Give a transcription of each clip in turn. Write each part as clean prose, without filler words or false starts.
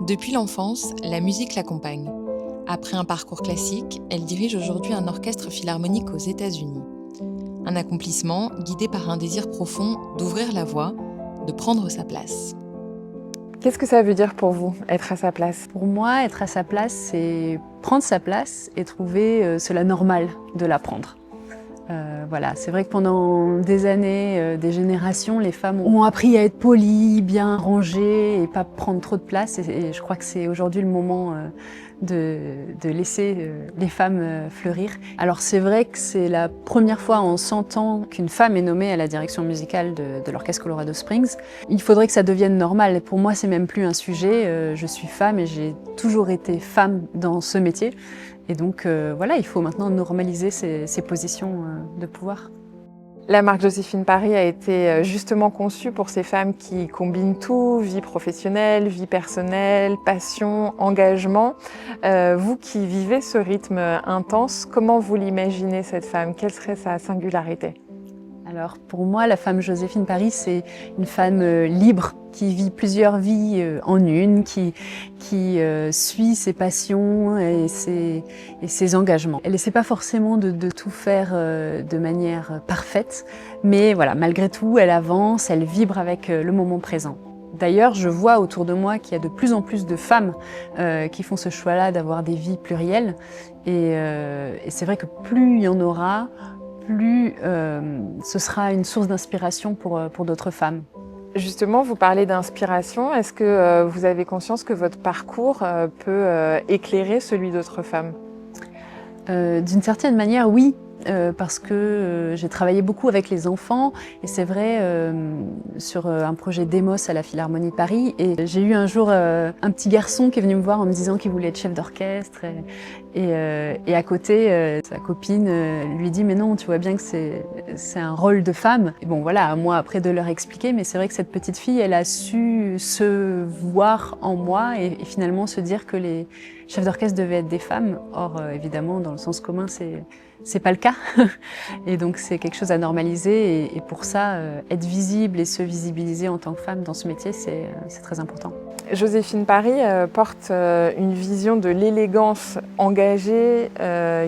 Depuis l'enfance, la musique l'accompagne. Après un parcours classique, elle dirige aujourd'hui un orchestre philharmonique aux États-Unis. Un accomplissement guidé par un désir profond d'ouvrir la voie, de prendre sa place. Qu'est-ce que ça veut dire pour vous, être à sa place? Pour moi, être à sa place, c'est prendre sa place et trouver cela normal de la prendre. Voilà, c'est vrai que pendant des années, des générations, les femmes ont appris à être polies, bien rangées et pas prendre trop de place. Et je crois que c'est aujourd'hui le moment de laisser les femmes fleurir. Alors c'est vrai que c'est la première fois en 100 ans qu'une femme est nommée à la direction musicale de l'Orchestre Colorado Springs. Il faudrait que ça devienne normal. Pour moi, c'est même plus un sujet. Je suis femme et j'ai toujours été femme dans ce métier. Et donc voilà, il faut maintenant normaliser ces positions de pouvoir. La marque Joséphine Paris a été justement conçue pour ces femmes qui combinent tout, vie professionnelle, vie personnelle, passion, engagement. Vous qui vivez ce rythme intense, comment vous l'imaginez cette femme? Quelle serait sa singularité? Alors pour moi, la femme Joséphine Paris, c'est une femme libre qui vit plusieurs vies en une, qui suit ses passions et ses engagements. Elle n'essaie pas forcément de tout faire de manière parfaite, mais voilà, malgré tout, elle avance, elle vibre avec le moment présent. D'ailleurs, je vois autour de moi qu'il y a de plus en plus de femmes qui font ce choix-là d'avoir des vies plurielles. Et c'est vrai que plus il y en aura, plus ce sera une source d'inspiration pour d'autres femmes. Justement, vous parlez d'inspiration. Est-ce que vous avez conscience que votre parcours peut éclairer celui d'autres femmes? D'une certaine manière, oui. Parce que j'ai travaillé beaucoup avec les enfants et c'est vrai sur un projet Demos à la Philharmonie de Paris, et j'ai eu un jour un petit garçon qui est venu me voir en me disant qu'il voulait être chef d'orchestre et à côté sa copine lui dit mais non, tu vois bien que c'est un rôle de femme. Et bon voilà, à moi après de leur expliquer, mais c'est vrai que cette petite fille elle a su se voir en moi et finalement se dire que les chefs d'orchestre devaient être des femmes. Or évidemment dans le sens commun c'est pas le cas. Et donc c'est quelque chose à normaliser et pour ça, être visible et se visibiliser en tant que femme dans ce métier, c'est très important. Joséphine Paris porte une vision de l'élégance engagée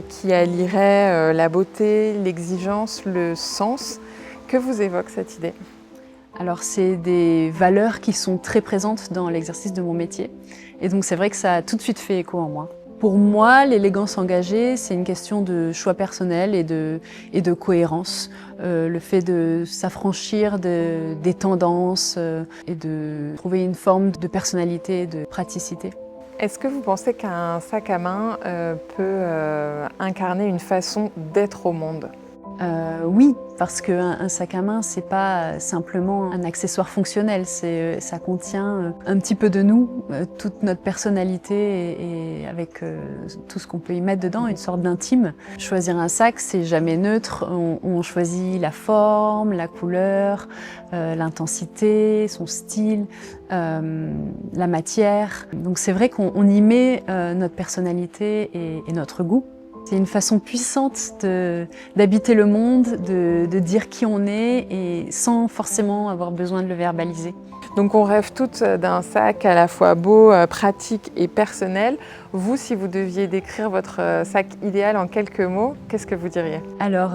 qui allierait la beauté, l'exigence, le sens. Que vous évoque cette idée? Alors c'est des valeurs qui sont très présentes dans l'exercice de mon métier et donc c'est vrai que ça a tout de suite fait écho en moi. Pour moi, l'élégance engagée, c'est une question de choix personnel et de cohérence. Le fait de s'affranchir des tendances et de trouver une forme de personnalité et de praticité. Est-ce que vous pensez qu'un sac à main peut incarner une façon d'être au monde? Oui, parce qu'un sac à main, c'est pas simplement un accessoire fonctionnel, ça contient un petit peu de nous, toute notre personnalité et avec tout ce qu'on peut y mettre dedans, une sorte d'intime. Choisir un sac, c'est jamais neutre, on choisit la forme, la couleur, l'intensité, son style, la matière. Donc c'est vrai qu'on y met notre personnalité et notre goût. C'est une façon puissante d'habiter le monde, de dire qui on est et sans forcément avoir besoin de le verbaliser. Donc on rêve toutes d'un sac à la fois beau, pratique et personnel. Vous, si vous deviez décrire votre sac idéal en quelques mots, qu'est-ce que vous diriez? Alors,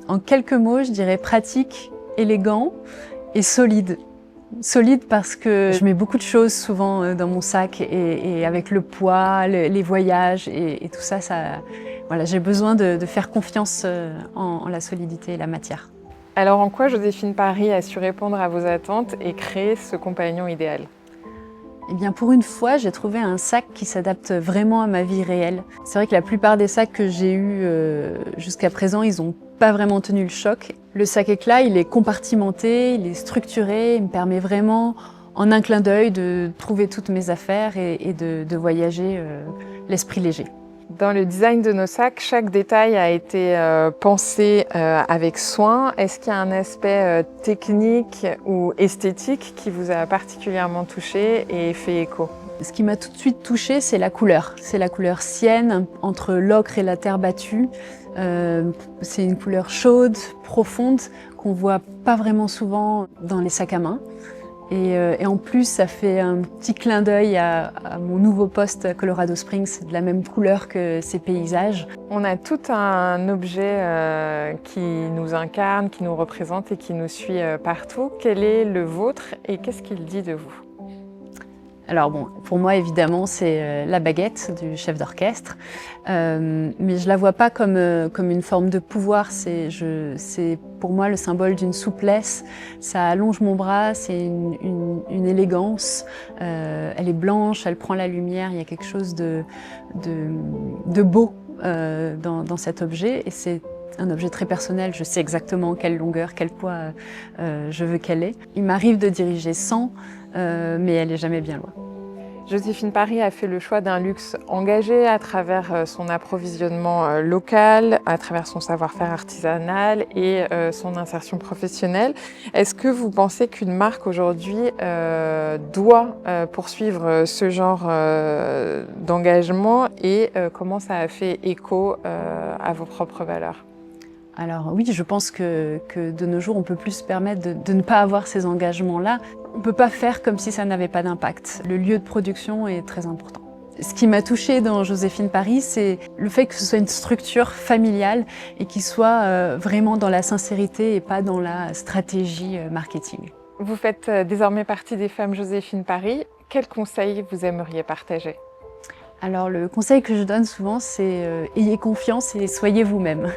en quelques mots, je dirais pratique, élégant et solide. Solide parce que je mets beaucoup de choses souvent dans mon sac et avec le poids, les voyages et tout ça, voilà, j'ai besoin de faire confiance en la solidité et la matière. Alors en quoi Joséphine Paris a su répondre à vos attentes et créer ce compagnon idéal? Eh bien, pour une fois, j'ai trouvé un sac qui s'adapte vraiment à ma vie réelle. C'est vrai que la plupart des sacs que j'ai eus jusqu'à présent, ils n'ont pas vraiment tenu le choc. Le sac éclat, il est compartimenté, il est structuré, il me permet vraiment, en un clin d'œil, de trouver toutes mes affaires et de voyager l'esprit léger. Dans le design de nos sacs, chaque détail a été pensé avec soin. Est-ce qu'il y a un aspect technique ou esthétique qui vous a particulièrement touché et fait écho? Ce qui m'a tout de suite touchée, c'est la couleur. C'est la couleur sienne, entre l'ocre et la terre battue. C'est une couleur chaude, profonde, qu'on voit pas vraiment souvent dans les sacs à main. Et en plus, ça fait un petit clin d'œil à mon nouveau poste à Colorado Springs, de la même couleur que ces paysages. On a tout un objet qui nous incarne, qui nous représente et qui nous suit partout. Quel est le vôtre et qu'est-ce qu'il dit de vous ? Alors bon, pour moi évidemment c'est la baguette du chef d'orchestre, mais je la vois pas comme une forme de pouvoir, c'est pour moi le symbole d'une souplesse, ça allonge mon bras, c'est une élégance, elle est blanche, elle prend la lumière, il y a quelque chose de beau dans cet objet et c'est un objet très personnel, je sais exactement quelle longueur, quel poids je veux qu'elle ait. Il m'arrive de diriger sans, mais elle n'est jamais bien loin. Joséphine Paris a fait le choix d'un luxe engagé à travers son approvisionnement local, à travers son savoir-faire artisanal et son insertion professionnelle. Est-ce que vous pensez qu'une marque aujourd'hui doit poursuivre ce genre d'engagement et comment ça a fait écho à vos propres valeurs ? Alors oui, je pense que de nos jours, on peut plus se permettre de ne pas avoir ces engagements-là. On ne peut pas faire comme si ça n'avait pas d'impact. Le lieu de production est très important. Ce qui m'a touchée dans Joséphine Paris, c'est le fait que ce soit une structure familiale et qui soit vraiment dans la sincérité et pas dans la stratégie marketing. Vous faites désormais partie des femmes Joséphine Paris. Quels conseils vous aimeriez partager ? Alors le conseil que je donne souvent, c'est ayez confiance et soyez vous-même.